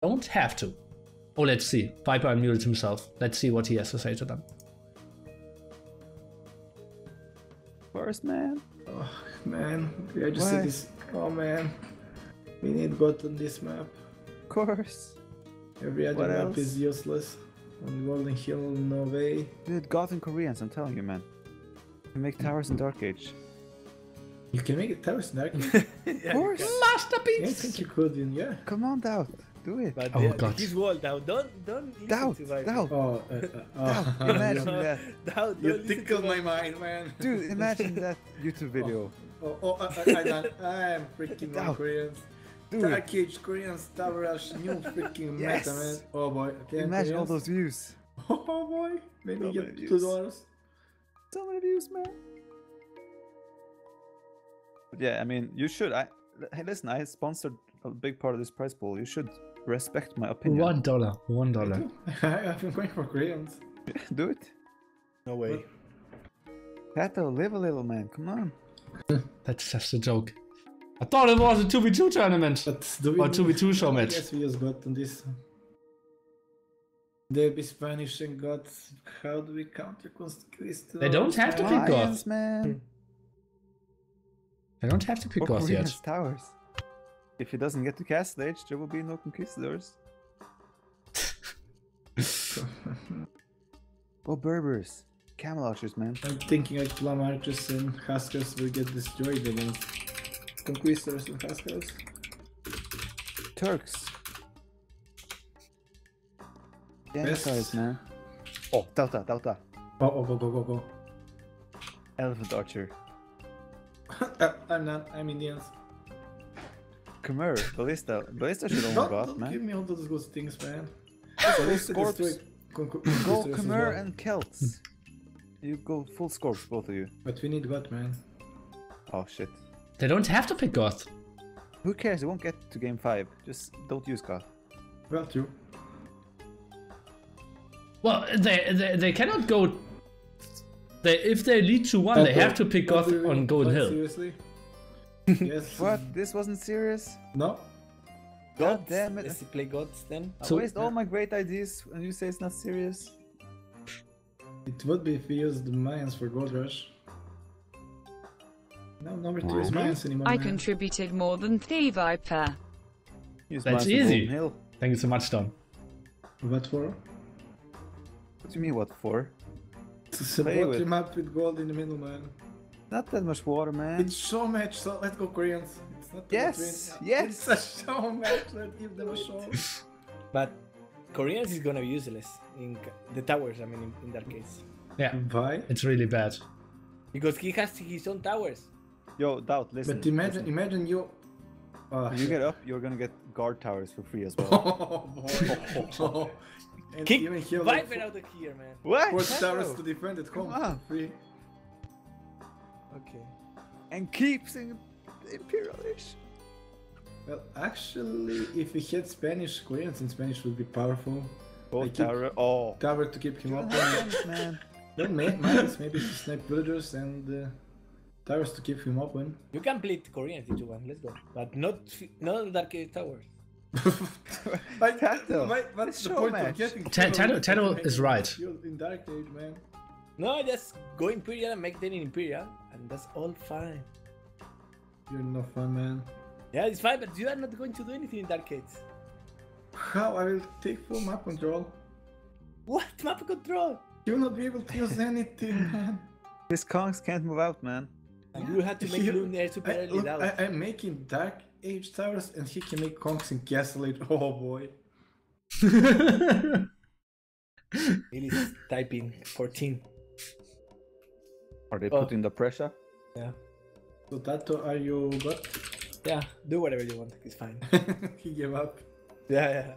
Don't have to. Oh, let's see. Viper unmuted himself. Let's see what he has to say to them. First, man. Oh, man. I just said this. Oh, man. We need God on this map. Of course. Every other map is useless. On Golden Hill, no way. Dude, God in Koreans, I'm telling you, man. You can make towers in Dark Age. You can make it towers in Dark Age? Of course. Masterpiece! Yeah, I think you could, yeah. Come on, DauT. Do it. But Oh, God. his wall, DauT. Don't DauT, listen to Viper. DauT. Oh, DauT, imagine that. DauT, You don't listen tickled to my Viper. mind, man. Dude, imagine that YouTube video. I'm freaking DauT. Koreans. Dude. Dark Age Koreans, Tower Rush, new freaking Yes. meta, man. Oh boy. Okay, Imagine all Koreans. those views. Oh boy. Maybe So get many views. $2. So many views, man. But yeah, I mean, you should. Hey, listen, I sponsored a big part of this prize pool. You should respect my opinion. $1. $1. I've been going for Koreans. Do it. No way. TaToH, live a little, man. Come on. That's just a joke. I thought it was a 2v2 tournament. But do we Or 2v2 show match. Yes, we just got on this. They'll be Spanish and gods. How do we counter Conquistadors? They don't have to pick Lions, God. man. They don't have to pick Or God yet. Koreans towers. If he doesn't get to Castle Age, there will be no Conquistadors. Go Berbers. Camel Archers, man. I'm thinking like Plum Archers and Huskers will get destroyed against Conquistadors and Huskers. Turks. Best. Janitors, man. Oh, DauT. Oh, go. Elephant Archer. I'm not, I'm Indians. Khmer. Ballista. Ballista should only Don't go, give man. me all those good things, man. Scorps. Go Khmer and Celts. You go full Scorps, both of you. But we need God, man. Oh shit. They don't have to pick God. Who cares? They won't get to game 5. Just don't use God. Well, true. Well, they cannot go. If they lead to 1, they have to pick God on Golden Hill. Seriously? Yes. What? This wasn't serious? No? God damn it. Let's play gods then. I waste all my great ideas and you say it's not serious? It would be if we used the Mayans for Gold Rush. No, number 2 is Mayans anymore. I man. contributed more than TheViper. Use That's Mines of easy. Golden Hill. Thank you so much, Don. What for? What do you mean what for? To support Play with. him up with gold in the middle, man. Not that much water, man. It's show match, so let's go Koreans. It's not Yes, about win. yes. It's a show match, let's give them a show. But Koreans is gonna be useless in the towers. I mean, in that case, Yeah, Why? it's really bad. because he has his own towers. Yo, DauT, listen. But imagine you... Oh, You get up, you're gonna get guard towers for free as well. oh boy. And Kick even here, Viper out of here, man. What? four towers to defend at home. Come on. Free. Okay. And keeps in Imperialish. Well, actually, if we had Spanish, Koreans in Spanish would be powerful. Oh, keep- tower. Oh. Tower to keep him up. Man. Then mines, maybe to snipe villagers and towers to keep him open. You can play Koreans if you want. Let's go. But not Dark Age towers. TaToH. What's the Show point match. of getting TaToH is right. in Dark Age, man. No, just go Imperial and make them in Imperial, and that's all fine. You're no fun, man. Yeah, it's fine, but you are not going to do anything in Dark Age. How I will take full map control? What map control? You will not be able to use anything, man. His conks can't move out, man. And you have to make Lunar super early Look, down. I'm making Dark Age towers and he can make conks in Castle Age. Oh boy. He's typing 14. Are they Oh. putting the pressure? Yeah. So TaToH, are you got? Yeah, do whatever you want. It's fine. He gave up. Yeah.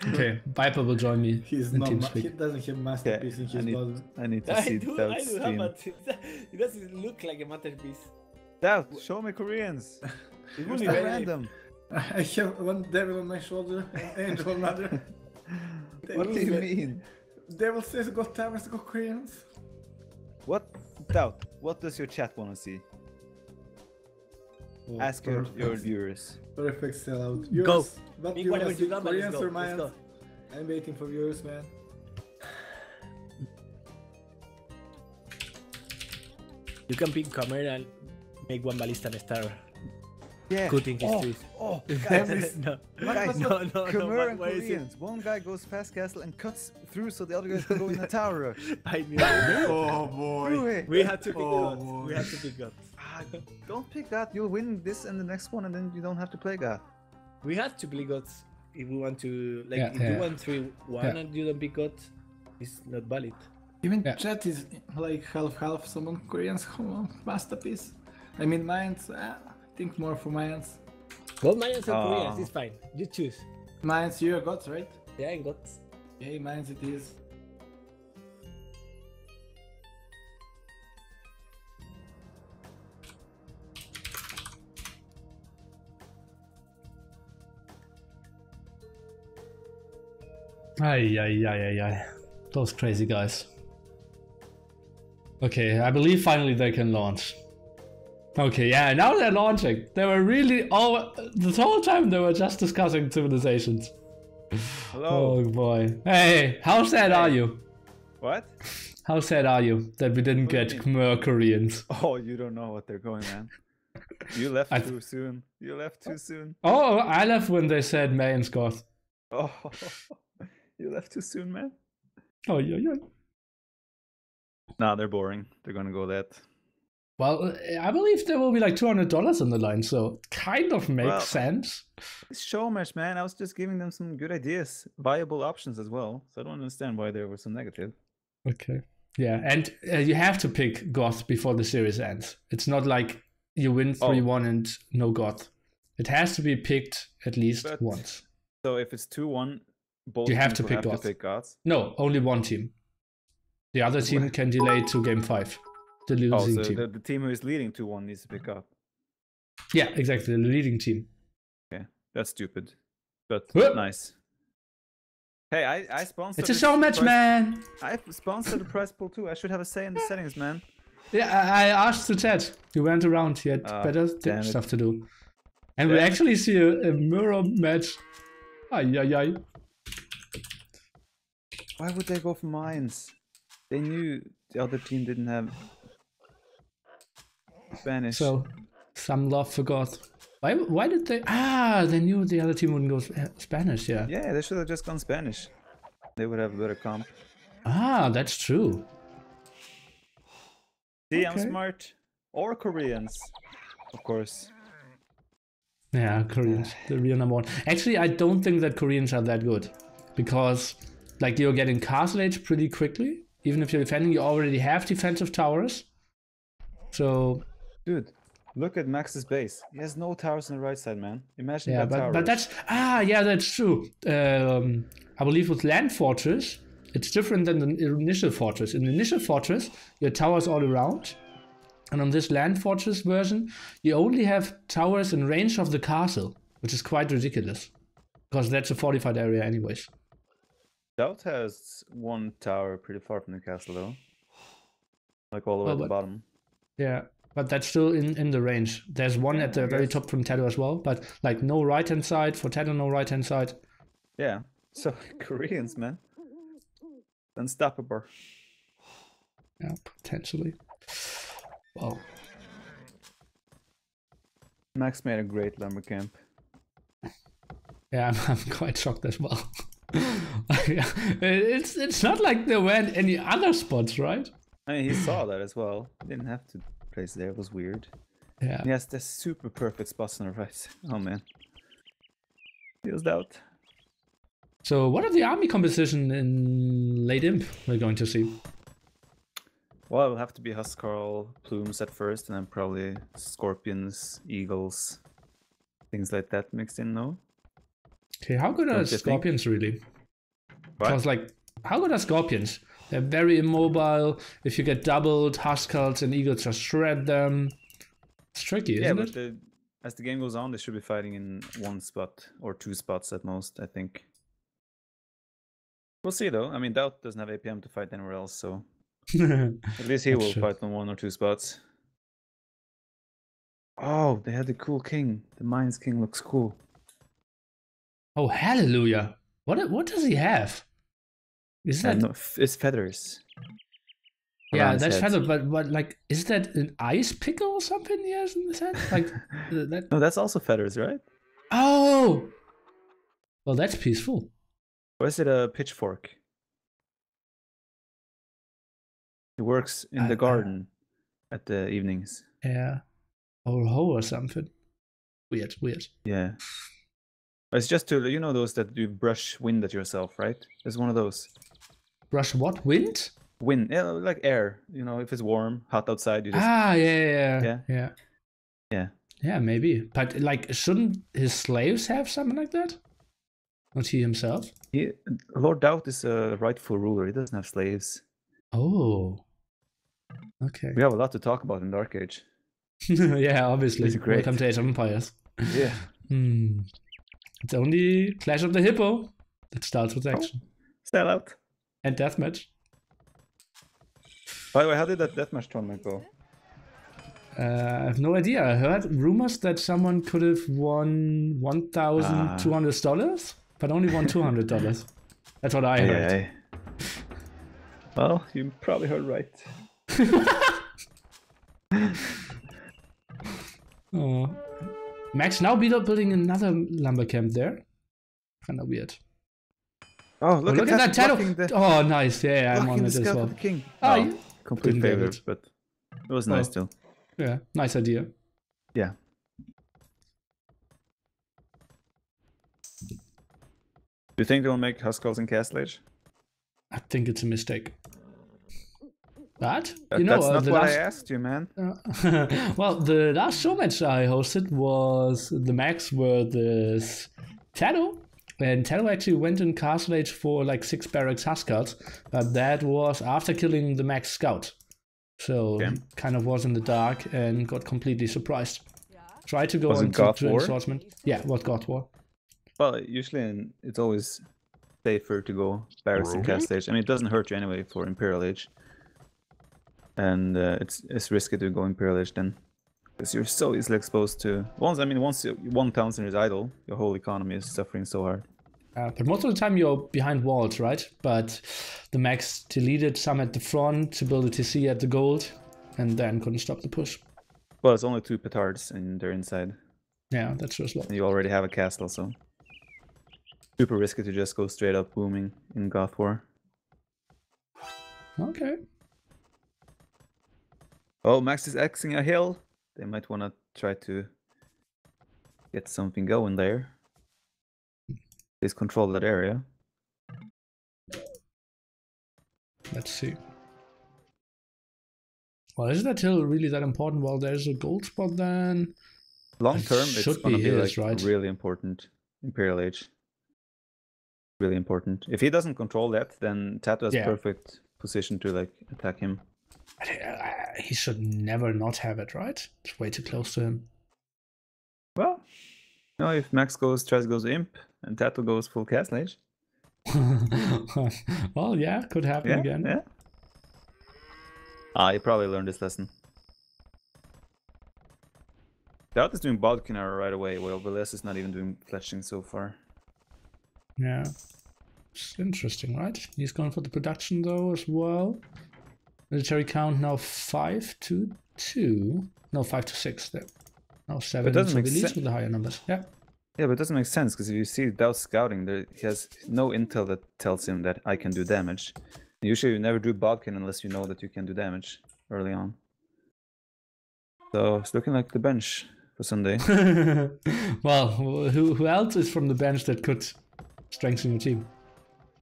Okay, Viper will join me He's in not. He TeamSpeak. doesn't have masterpiece in his bottom. I need to I see do DauT's have stream. but it doesn't look like a masterpiece. DauT, show me Koreans. It will be Very- random. I have one devil on my shoulder, an angel on another. What do you mean? Devil says go towers, go Koreans. What? DauT, what does your chat want to see? Ask your viewers. Perfect sellout. Go. Viewers, what Pick you whatever want you got, but let's Koreans go. or Let's Mayans? go. I'm waiting for viewers, man. You can pick Camera and make one ballista and start Yeah. cutting his trees. Oh, Guys, no. guys, no, Khmer and why is it- Koreans. One guy goes fast castle and cuts through so the other guys can go in the tower rush. I knew it. Oh boy. We had to pick Oh, gods. boy. We had to pick gods. Don't pick that. You'll win this and the next one, and then you don't have to play God. We had to play gods if we want to. Like, Yeah, if yeah. you want 3-1 Yeah. and you don't pick gods, it's not valid. Even Yeah. chat is like half. Someone Koreans, masterpiece. I mean, Mayans. I think more for Mayans. Both Mayans or Oh. Koreans, it's fine. You choose. Mayans, you're gods, right? Yeah, and gods. Yeah, Mayans it is. Ay. Those crazy guys. Okay, I believe finally they can launch. Okay, yeah, now they're launching. They were really the whole time they were just discussing civilizations. Hello. Oh boy. Hey, how sad are you? What? How sad are you that we didn't What do you get mean? Khmer Koreans? Oh, you don't know what they're going, man. You left I- too soon. You left too soon. Oh, I left when they said May and Scott. Oh, you left too soon, man. Oh, yeah. Nah, they're boring. They're gonna go that. Well, I believe there will be like $200 on the line, so it kind of makes Well, sense. It's show match, man. I was just giving them some good ideas, viable options as well. So I don't understand why they were so negative. Okay. Yeah, and you have to pick Goth before the series ends. It's not like you win 3-1 and no Goth. It has to be picked at least But- once. So if it's 2-1, both You have teams to will pick have gods. to pick gods. No, only one team. The other team can delay to game 5. The Oh, losing so team. the team who is leading 2-1 needs to pick up. Yeah, exactly. The leading team. That's stupid, but Whoop. nice. Hey, I sponsored. It's a this show match, prize- man. I sponsored the prize pool too. I should have a say in the settings, man. Yeah, I asked to chat. You went around. He had Ah, better damn it. stuff to do. And we Damn it. actually see a mirror match. Ay. Why would they go for mines? They knew the other team didn't have Spanish. So, some love for God. Why did they? They knew the other team wouldn't go Spanish, yeah. Yeah, they should have just gone Spanish. They would have a better comp. That's true. See, I'm Okay. smart. Or Koreans, of course. Yeah, Koreans, the real number one. Actually, I don't think that Koreans are that good. Because, like, you're getting castle age pretty quickly. Even if you're defending, you already have defensive towers. So, Dude, look at Max's base. He has no towers on the right side, man. Imagine yeah, that tower. but that's... that's true. I believe with Land Fortress, it's different than the initial fortress. In the initial fortress, you have towers all around. And on this Land Fortress version, you only have towers in range of the castle, which is quite ridiculous. Because that's a fortified area anyways. DauT has one tower pretty far from the castle, though. Like all the way at the but- bottom. Yeah, but that's still in the range. There's one Yeah, at the I very guess. top from TaToH as well, but like no right-hand side. For TaToH, no right-hand side. Yeah. So, Koreans, man. Unstoppable. Yeah, potentially. Wow. Max made a great lumber camp. Yeah, I'm quite shocked as well. It's not like there weren't any other spots, right? I mean, he saw that as well. He didn't have to place there. It was weird. Yeah. He has the super perfect spots on the right. Oh, man. Feels DauT. So what are the army composition in late imp we're going to see? Well, it'll have to be Huskarl plumes at first, and then probably scorpions, eagles, things like that mixed in, no? Okay, how good are Don't you think? scorpions really? What? Because like, how good are scorpions? They're very immobile. If you get doubled, Huskarls and eagles just shred them. It's tricky, Yeah, isn't but it? as the game goes on, they should be fighting in one spot or two spots at most, I think. We'll see, though. I mean, DauT doesn't have APM to fight anywhere else, so at least he That's will true. fight on one or two spots. Oh, they had the cool king. The Mines king looks cool. Oh, hallelujah. What does he have? Is that... No, it's feathers. Yeah, around his that's head. feather, but like, is that an ice pickle or something he has in his head? Like, that... No, that's also feathers, right? Oh! Well, that's peaceful. Or is it a pitchfork? He works in the garden at the evenings. Yeah. Or a hoe or something. Weird. Yeah. It's just to, you know, those that you brush wind at yourself, right? It's one of those. Brush what? Wind? Wind, yeah, like air. You know, if it's warm, hot outside, you just... Yeah. Yeah. Yeah, maybe. But like, shouldn't his slaves have something like that? Not he himself? Lord Doubt is a rightful ruler. He doesn't have slaves. Oh. Okay. We have a lot to talk about in Dark Age. Yeah, obviously. It's great. Welcome to Age of Empires. Yeah. It's only Clash of the Hippo that starts with action. Sell out. And deathmatch. By the way, how did that deathmatch tournament go? I have no idea. I heard rumors that someone could have won $1,200, but only won $200. That's what I heard. Well, you probably heard right. Oh. Max now building another lumber camp there. Kind of weird. Oh, look at that TaToH. Oh, nice. Yeah, I'm on it as well. The king. Oh, yeah. Complete favorite, but it was nice still. Yeah, nice idea. Yeah. Do you think they'll make Huskarls in Castle Age? I think it's a mistake. But, That's not what I asked you, man. Well, the last show match I hosted was TheMax versus TaToH. And TaToH actually went in Castle Age for like 6 barracks Huskarls, but that was after killing the Max Scout. So kind of was in the dark and got completely surprised. Tried to go on to Swordsman. Yeah, it was God War. Well, usually it's always safer to go barracks in Castle Age. I mean, it doesn't hurt you anyway for Imperial Age. And it's risky to go Imperial Age then. Because you're so easily exposed to... Once one townsend is idle, your whole economy is suffering so hard. But most of the time you're behind walls, right? But the Max deleted some at the front to build a TC at the gold, and then couldn't stop the push. Well, it's only 2 petards and they're inside. Yeah, that's true as well. And you already have a castle, so... Super risky to just go straight up booming in Goth War. Okay. Oh, Max is Xing a hill. They might want to try to get something going there. Please control that area. Let's see. Well, is that hill really that important? Well, there's a gold spot then. Long term, it's going to be like right? really important. Imperial Age. Really important. If he doesn't control that, then TaToH has perfect position to like attack him. He should never not have it, right? It's way too close to him. Well, you know, if Max tries to go Imp and TaToH goes full Castle Age. Well, yeah, could happen again. Yeah. He probably learned this lesson. DauT is doing Bodkin arrow right away, while Villese is not even doing fletching so far. Yeah. It's interesting, right? He's going for the production though as well. Military count now 5 to 2. No, 5 to 6 there. Now 7 to Villese with the higher numbers. Yeah. Yeah, but it doesn't make sense because if you see DauT scouting, he has no intel that tells him that I can do damage. Usually you never do Bodkin unless you know that you can do damage early on. So it's looking like the bench for Sunday. Well, who else is from the bench that could strengthen your team?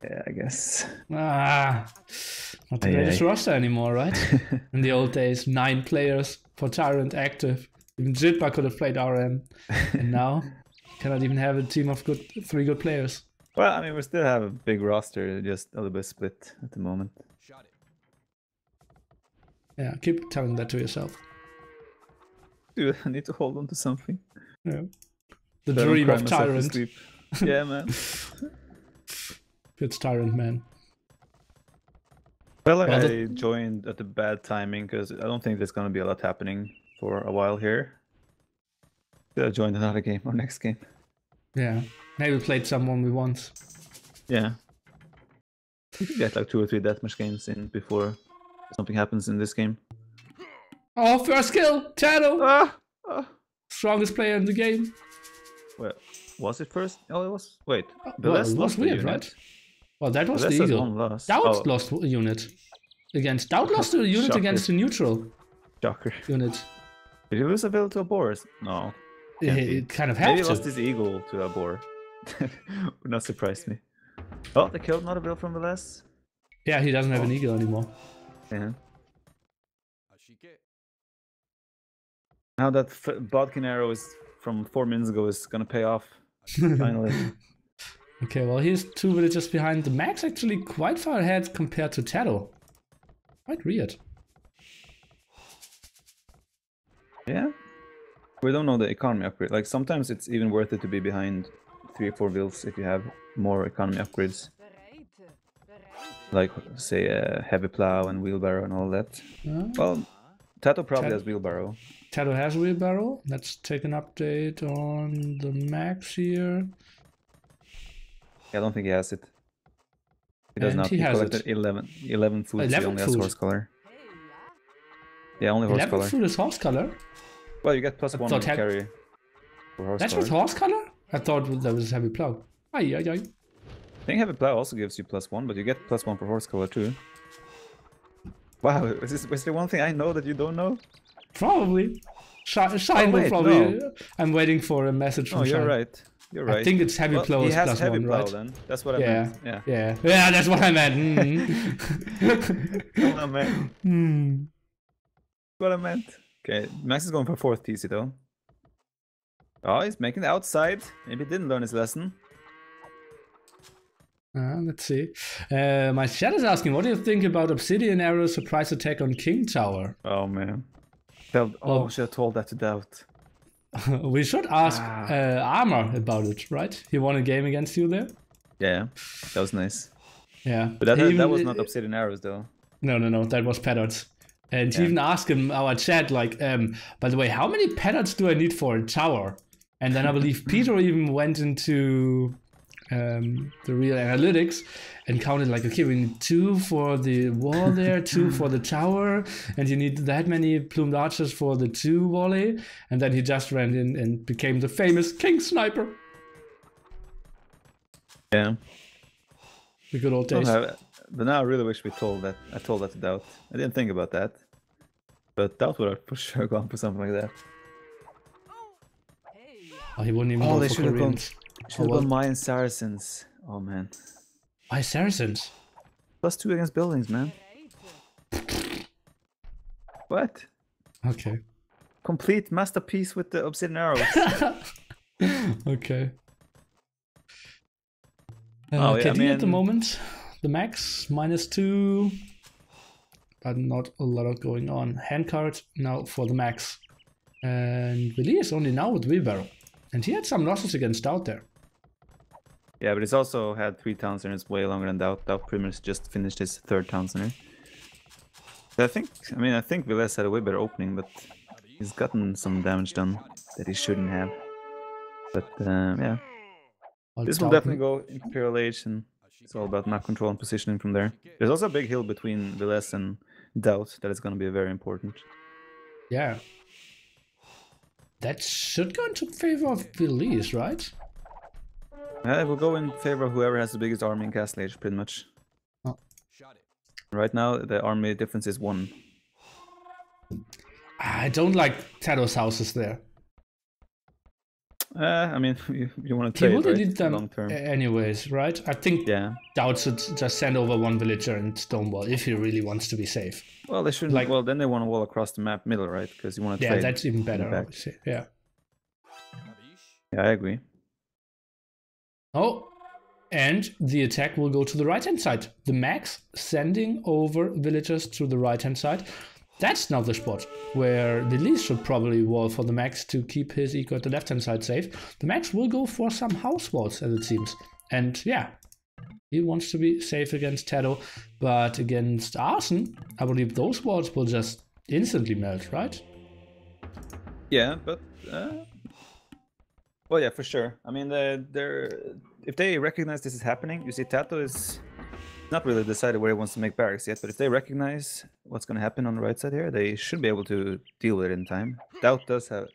Yeah, I guess. Not the greatest roster anymore, right? In the old days, 9 players for Tyrant active. Even Jitba could have played RM. And now, cannot even have a team of 3 good players. Well, I mean, we still have a big roster, just a little bit split at the moment. Yeah, keep telling that to yourself. Dude, I need to hold on to something. Yeah. The dream of Tyrant. Yeah, man. It's Tyrant, man. Well, I joined at the bad timing because I don't think there's going to be a lot happening for a while here. Should have joined another game or next game. Yeah. Maybe played someone we want. Yeah. You could get like 2 or 3 deathmatch games in before something happens in this game. Oh, first kill! TaToH! Ah! Ah! Strongest player in the game. Well, was it first? Oh, it was. Wait. Well, Villese it was lost the weird, unit. right? Well, that was Villese the has eagle. one loss. TaToH Oh, lost a unit. TaToH lost a unit Shocker. against the neutral shocker. unit. Did he lose a Ville to a boar? No. Can't be. It kind of Maybe had he to. lost his eagle to a boar. Would not surprise me. Oh, they killed another Ville from Villese. Yeah, he doesn't have an eagle anymore. Yeah. Now that Bodkin arrow is from 4 minutes ago is gonna pay off. Finally. Okay, well, he's 2 villages behind. TheMax actually quite far ahead compared to TaToH. Quite weird. Yeah. We don't know the economy upgrade. Like sometimes it's even worth it to be behind 3 or 4 vills if you have more economy upgrades. Like say a heavy plow and wheelbarrow and all that. Well, TaToH probably has wheelbarrow. TaToH has wheelbarrow. Let's take an update on TheMax here. Yeah, I don't think he has it. He does And not. he He has collected it. 11 food. 11 He only has food. horse color. Yeah, only horse 11 color. food is horse color. Well, you get +1 when you thought carry for horse That's color. with horse color? I thought that was heavy plow. Ay, ay, ay. I think heavy plow also gives you +1, but you get +1 for horse color too. Wow, is there one thing I know that you don't know? Probably. Shine will wait, probably. no. I'm waiting for a message from Oh, you're Shine. right. You're right. I think it's heavy Well, plow he is has heavy +1, plow right? then. That's what I Yeah. meant. Yeah. Yeah, that's what I meant. That's what I meant. Hmm. What I meant. Okay, Max is going for 4th TC though. Oh, he's making the outside. Maybe he didn't learn his lesson. Let's see. My chat is asking, what do you think about Obsidian Arrow's surprise attack on King Tower? Oh man. Oh, should have told that to DauT. We should ask Armor about it, right? He won a game against you there? Yeah, that was nice. Yeah. But that was not Obsidian Arrows though. No, that was Patterns. And he even asked him, our chat, like, by the way, how many patterns do I need for a tower? And then I believe Peter even went into the real analytics and counted like, okay, we need 2 for the wall there, 2 for the tower, and you need that many plumed archers for the 2 volley. And then he just ran in and became the famous King Sniper. Yeah. The good old days. But now I really wish we told that. I told that to DauT. I didn't think about that. But DauT would have for sure gone for something like that. Oh, he wouldn't even go they for should have gone. Koreans. Should have gone Mayan Saracens. Oh man. Why Saracens? +2 against buildings, man. What? Okay. Complete masterpiece with the obsidian arrows. Okay. Oh, yeah, KD at the I mean- moment, TheMax -2, but not a lot of going on. Handcard now for TheMax, and Villese only now with wheelbarrow, and he had some losses against DauT there. Yeah, but he's also had 3 town centers way longer than DauT. DauT pretty much just finished his 3rd town center. But I think Villese had a way better opening, but he's gotten some damage done that he shouldn't have. But yeah, Well, this will DauT definitely go Imperial Age, and it's all about map control and positioning from there. There's also a big hill between Villese and DauT that is going to be very important. Yeah. That should go into favor of Villese, right? It will go in favor of whoever has the biggest army in Castle Age, pretty much. Oh. Right now, the army difference is 1. I don't like TaToH's houses there. I mean, you want to He trade, would right? need them Long term. anyways, right? I think Yeah. DauT should just send over 1 villager and stonewall if he really wants to be safe. Well, they shouldn't. Like- Well, then they want to wall across the map middle, right? Because you want to Yeah, trade. that's even better, back. obviously. Yeah. Yeah, I agree. Oh, and the attack will go to the right-hand side. TheMax sending over villagers to the right-hand side. That's now the spot where Villese should probably wall for TheMax to keep his eco at the left-hand side safe. TheMax will go for some house walls, as it seems. And yeah, he wants to be safe against TaToH, but against Arson, I believe those walls will just instantly melt, right? Yeah, but Well, yeah, for sure. I mean, if they recognize this is happening, you see, TaToH is not really decided where he wants to make barracks yet, but if they recognize what's going to happen on the right side here, they should be able to deal with it in time. DauT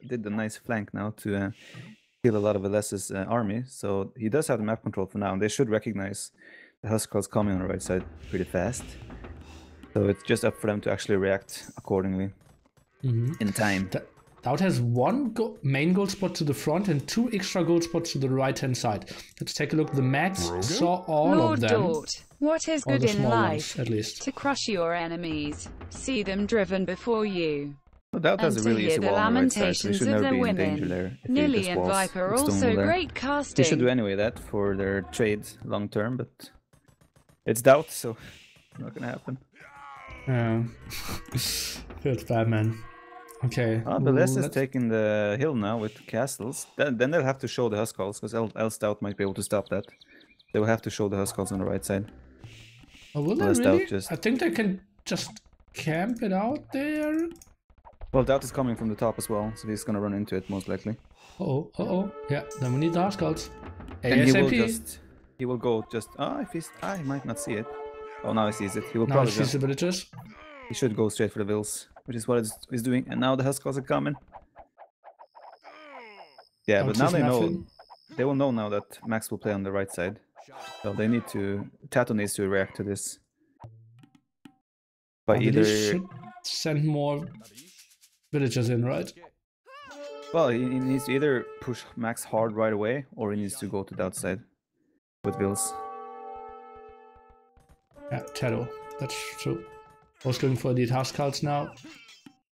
did a nice flank now to kill a lot of Vilese's army, so he does have the map control for now, and they should recognize the Huskarls coming on the right side pretty fast. So it's just up for them to actually react accordingly in time. DauT has one main gold spot to the front and 2 extra gold spots to the right-hand side. Let's take a look. The Max saw all of them. TaToH+DauT, what is All good the in small life? ones, at least. To crush your enemies, see them driven before you. Well, DauT has And a to really hear easy the wall on the right side, so he lamentations should of never the be in danger women. there. If he Nilly just and walls Viper with stone also wall there. great They casting. should do anyway that for their trade long term, but it's DauT, so not gonna happen. Yeah. Feels bad, man. Okay. Villese is taking the hill now with castles. Then they'll have to show the Huskarls, because else DauT might be able to stop that. They will have to show the Huskarls on the right side. Oh, will they Unless really? DauT just... I think they can just camp it out there. Well, DauT is coming from the top as well, so he's gonna run into it most likely. Uh-oh. Yeah, then we need the Huskarls. And ASAP. he will go just... if he's... he might not see it. Oh, now he sees it. He will Now probably he sees just... the villagers. He should go straight for the Villes, which is what he's doing. And now the Huskarls are coming. Yeah, but now they know... They will know now that Max will play on the right side. So they need to... TaToH needs to react to this. By either... should send more villagers in, right? Well, he needs to either push Max hard right away, or he needs to go to the outside with Villes. Yeah, TaToH. That's true. I was going for the Huskarls now.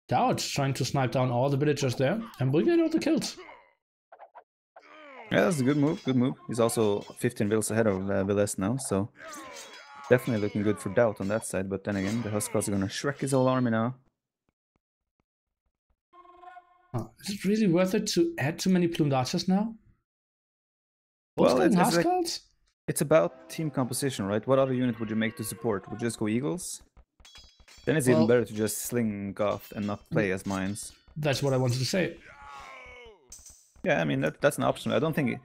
DauT trying to snipe down all the villagers there, and we'll get all the kills. Yeah, that's a good move, good move. He's also 15 Villes ahead of Villese now, so definitely looking good for DauT on that side, but then again, the Huskarls are gonna Shrek his whole army now. Is it really worth it to add too many plumed archers now? Well, Huskarls? It's about team composition, right? What other unit would you make to support? Would you just go Eagles? Then it's even better to just sling Goth and not play as mines. That's what I wanted to say. Yeah, I mean that's an option. I don't think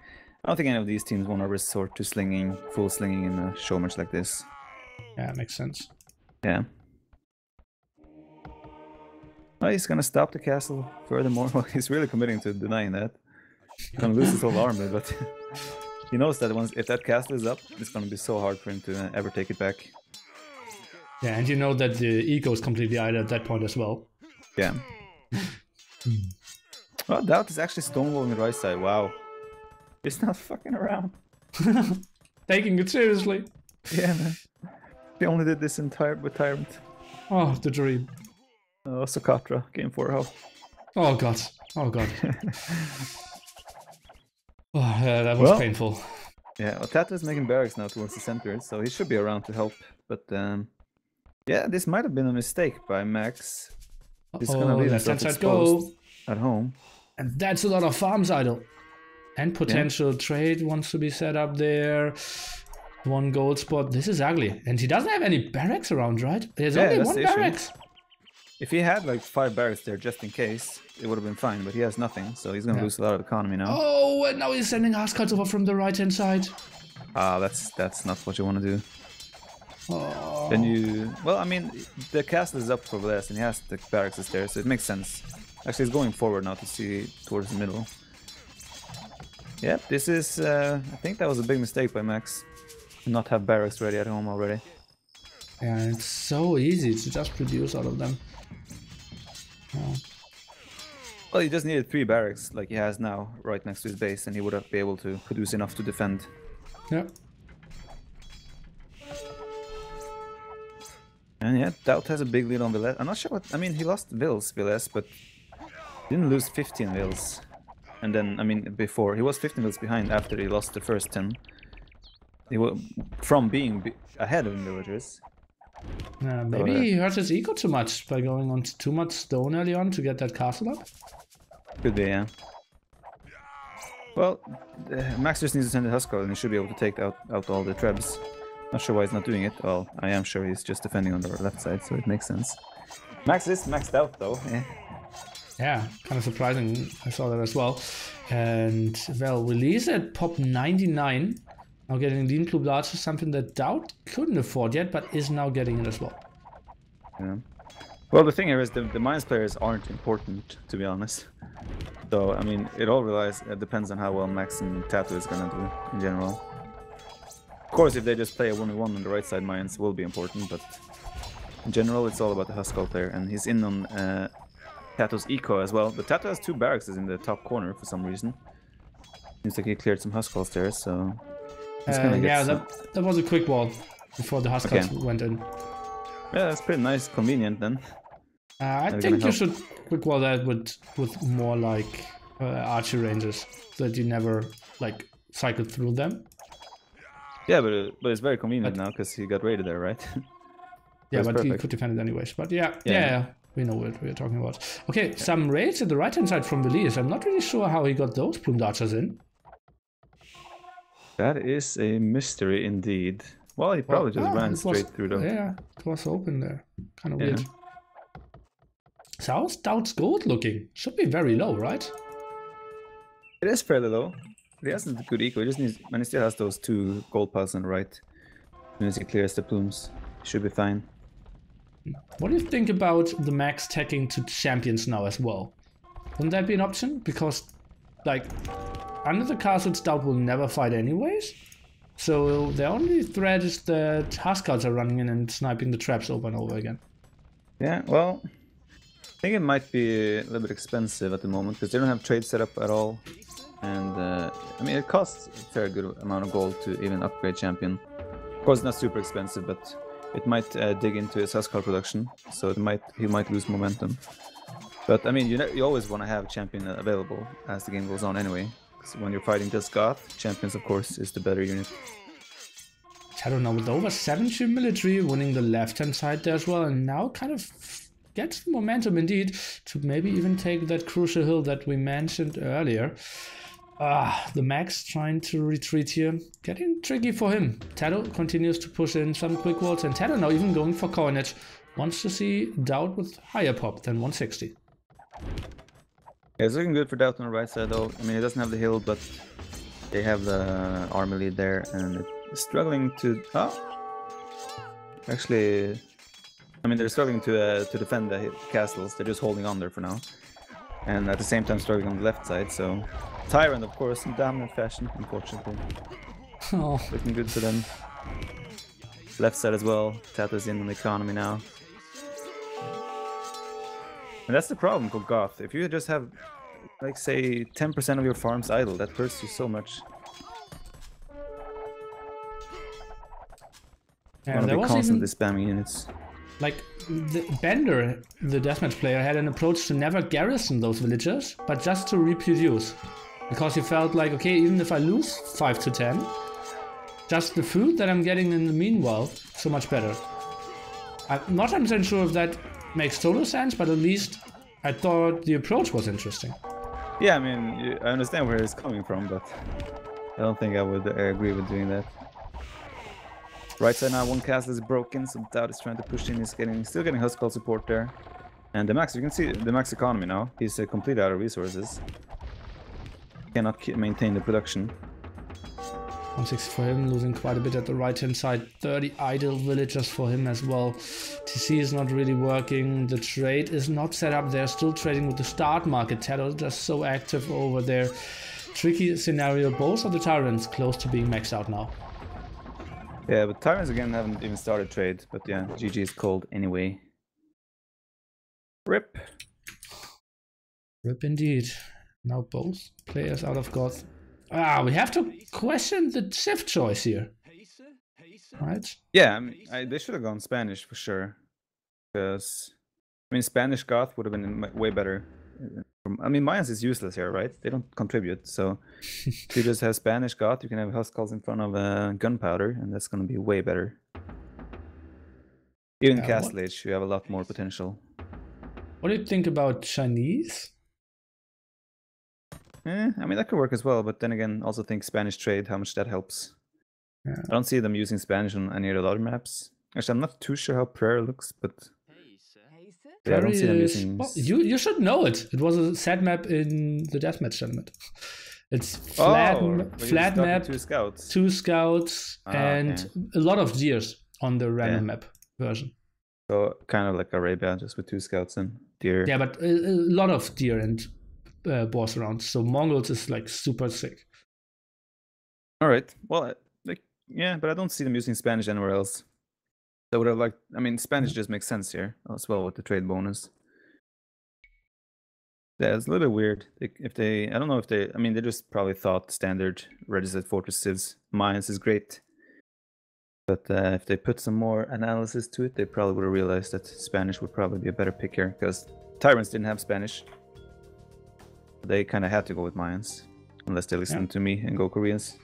any of these teams want to resort to full slinging in a show match like this. Yeah, makes sense. Yeah. Well, he's gonna stop the castle furthermore. Well, he's really committing to denying that. He's gonna lose his whole army, but he knows that if that castle is up, it's gonna be so hard for him to ever take it back. Yeah, and you know that the ego is completely idle at that point as well. Yeah. Well, DauT is actually stonewalling the right side. Wow. He's not fucking around. Taking it seriously. Yeah, man. He only did this entire retirement. Oh, the dream. Oh, Sokatra, game 4 health. Oh god. Oh god. Oh, that was painful. Yeah, well, TaToH is making barracks now towards the center, so he should be around to help. But yeah, this might have been a mistake by Max. He's gonna leave himself exposed at home. And that's a lot of farms idle. And potential trade wants to be set up there. 1 gold spot. This is ugly. And he doesn't have any barracks around, right? There's only 1 barracks. If he had like 5 barracks there just in case, it would have been fine, but he has nothing, so he's gonna lose a lot of economy now. Oh, and now he's sending Huskarls over from the right-hand side. That's not what you want to do. Oh. Then you... Well, I mean, the castle is up for Villese, and he has the barracks there, so it makes sense. Actually, he's going forward now to see towards the middle. Yep, this is... I think that was a big mistake by Max. To not have barracks ready at home already. Yeah, it's so easy to just produce all of them. Oh. Well, he just needed 3 barracks, like he has now, right next to his base, and he would have been able to produce enough to defend. Yeah. And yeah, DauT has a big lead on Villese. I'm not sure what... I mean, he lost Villese, but didn't lose 15 Villes. And then, I mean, before, he was 15 Villes behind after he lost the first 10. He was from being ahead of the villagers. Maybe he hurt his ego too much by going on too much stone early on to get that castle up. Could be, yeah. Well, Max just needs to send the Huskarl and he should be able to take out all the trebs. Not sure why he's not doing it. Well, I am sure he's just defending on the left side, so it makes sense. Max is maxed out though. Yeah. Yeah, kind of surprising. I saw that as well. And well, Release at pop 99. Now getting Lean Blue Large is something that DauT couldn't afford yet, but is now getting it as well. Yeah. Well, the thing here is the Mines players aren't important, to be honest. So, I mean, it all depends on how well Max and TaToH is gonna do in general. Of course, if they just play a 1v1 on the right side, Mines will be important, but in general, it's all about the Huskarl player, and he's in on TaToH's eco as well. But TaToH has 2 barracks in the top corner for some reason. Seems like he cleared some Huskarls there, so... yeah, that was a quick wall before the Huskarls went in. Yeah, that's pretty nice, convenient then. I think you should quick wall that with more like archer ranges, so that you never like cycle through them. Yeah, but it's very convenient now because he got raided there, right? Yeah, but he could defend it anyways. But yeah, we know what we're talking about. Okay, some raids at the right hand side from Villese. I'm not really sure how he got those plumed archers in. That is a mystery indeed. Well, he probably just ran straight through them. Yeah, it was open there. Kind of weird. So how's DauT's gold looking? Should be very low, right? It is fairly low. He hasn't a good eco. He just needs, and he still has those 2 gold piles on the right. As soon as he clears the plumes, he should be fine. What do you think about TheMax tagging to champions now as well? Wouldn't that be an option? Because, like, under the castles, DauT will never fight anyways. So the only threat is that Huskarls are running in and sniping the traps over and over again. Yeah, well, I think it might be a little bit expensive at the moment because they don't have trade set up at all. And, I mean, it costs a fair good amount of gold to even upgrade champion. Of course, it's not super expensive, but it might dig into his Huskarl production, so he might lose momentum. But, I mean, you always want to have champion available as the game goes on anyway. When you're fighting just Goth, champions of course is the better unit. I don't know, with over 70 military winning the left hand side there as well, and now kind of gets the momentum indeed to maybe even take that crucial hill that we mentioned earlier. The Max trying to retreat here, getting tricky for him. TaToH continues to push in some quick walls, and TaToH now even going for coinage. Wants to see DauT with higher pop than 160. Yeah, it's looking good for DauT on the right side though. I mean, he doesn't have the hill, but they have the army lead there, and it's struggling to... Actually, I mean, they're struggling to defend the castles. They're just holding on there for now. And at the same time struggling on the left side, so... Tyrant, of course, in dominant fashion, unfortunately. Oh. Looking good for them. Left side as well. TaToH's in on the economy now. And that's the problem for Goth. If you just have, like, say, 10% of your farms idle, that hurts you so much. Yeah, there was constantly spamming units. Like, Bender, the deathmatch player, had an approach to never garrison those villagers, but just to reproduce. Because he felt like, okay, even if I lose 5 to 10, just the food that I'm getting in the meanwhile, so much better. I'm not 100% sure if that makes total sense, but at least I thought the approach was interesting. Yeah, I mean, I understand where it's coming from, but I don't think I would agree with doing that. Right side now, one castle is broken, so DauT is trying to push in. He's still getting Huskarl support there. And TheMax, you can see TheMax economy now. He's completely out of resources. Cannot maintain the production. 160 for him, losing quite a bit at the right hand side. 30 idle villagers for him as well. TC is not really working. The trade is not set up. They're still trading with the start market. TaToH just so active over there. Tricky scenario. Both of the Tyrants close to being maxed out now. Yeah, but Tyrants again haven't even started trade. But yeah, GG is cold anyway. RIP. RIP indeed. Now both players out of Goth. We have to question the shift choice here. Right? Yeah, I mean, they should have gone Spanish for sure. Because, I mean, Spanish Goth would have been way better. I mean, Mayans is useless here, right? They don't contribute. So, if you just have Spanish Goth, you can have Huskarls in front of gunpowder, and that's going to be way better. Even Castle Age, you have a lot more potential. What do you think about Chinese? I mean, that could work as well, but then again, also think Spanish trade, how much that helps. Yeah. I don't see them using Spanish on any of the other maps. Actually, I'm not too sure how Prayer looks, but Yeah, I don't see them Very using. well, you should know it. It was a sad map in the deathmatch tournament. It's flat, Oh, but you're flat stuck with map, 2 scouts. 2 scouts, and okay. a lot of deers on the random Yeah. map version. So kind of like Arabia, just with 2 scouts and deer. Yeah, but a lot of deer and boars around. So Mongols is like super sick. All right. Well, like, yeah, but I don't see them using Spanish anywhere else. I would have liked. I mean, Spanish just makes sense here as well with the trade bonus. Yeah, it's a little bit weird. If they, I don't know if they. I mean, they just probably thought standard Regicide Fortress Civs Mines is great. But if they put some more analysis to it, they probably would have realized that Spanish would probably be a better pick here, because Tyrants didn't have Spanish. They kind of had to go with Mayans, unless they listen to me and go Koreans.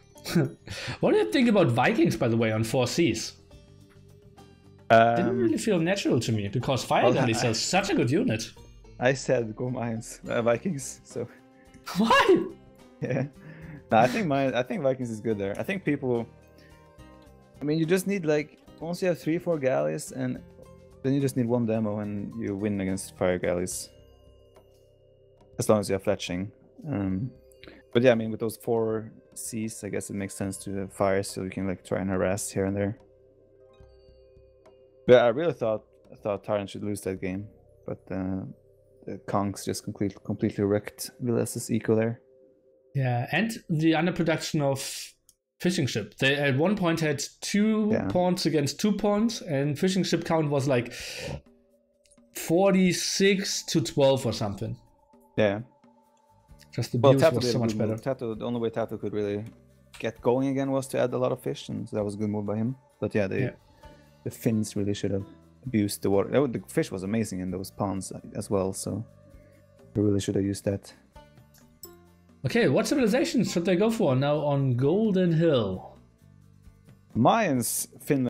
What do you think about Vikings, by the way, on 4Cs? Didn't really feel natural to me, because Fire Galleys are such a good unit. I said go Mayans, Vikings, so... Why? Yeah. No, I think Vikings is good there. I think people... I mean, you just need, like, once you have 3-4 galleys, and then you just need 1 demo and you win against Fire Galleys. As long as you have fletching. But yeah, I mean, with those 4 Cs, I guess it makes sense to have fire, so you can, like, try and harass here and there. But I really thought Tyrant should lose that game, but the Kongs just completely wrecked Villese's eco there. Yeah, and the underproduction of fishing ship. They at one point had 2 pawns against 2 pawns, and fishing ship count was like 46 to 12 or something. Yeah. Just the abuse was so much better. The only way TaToH could really get going again was to add a lot of fish, and that was a good move by him. But yeah, the Finns really should have abused the water. The fish was amazing in those ponds as well, so they really should have used that. Okay, what civilizations should they go for now on Golden Hill? Mayans, Finland.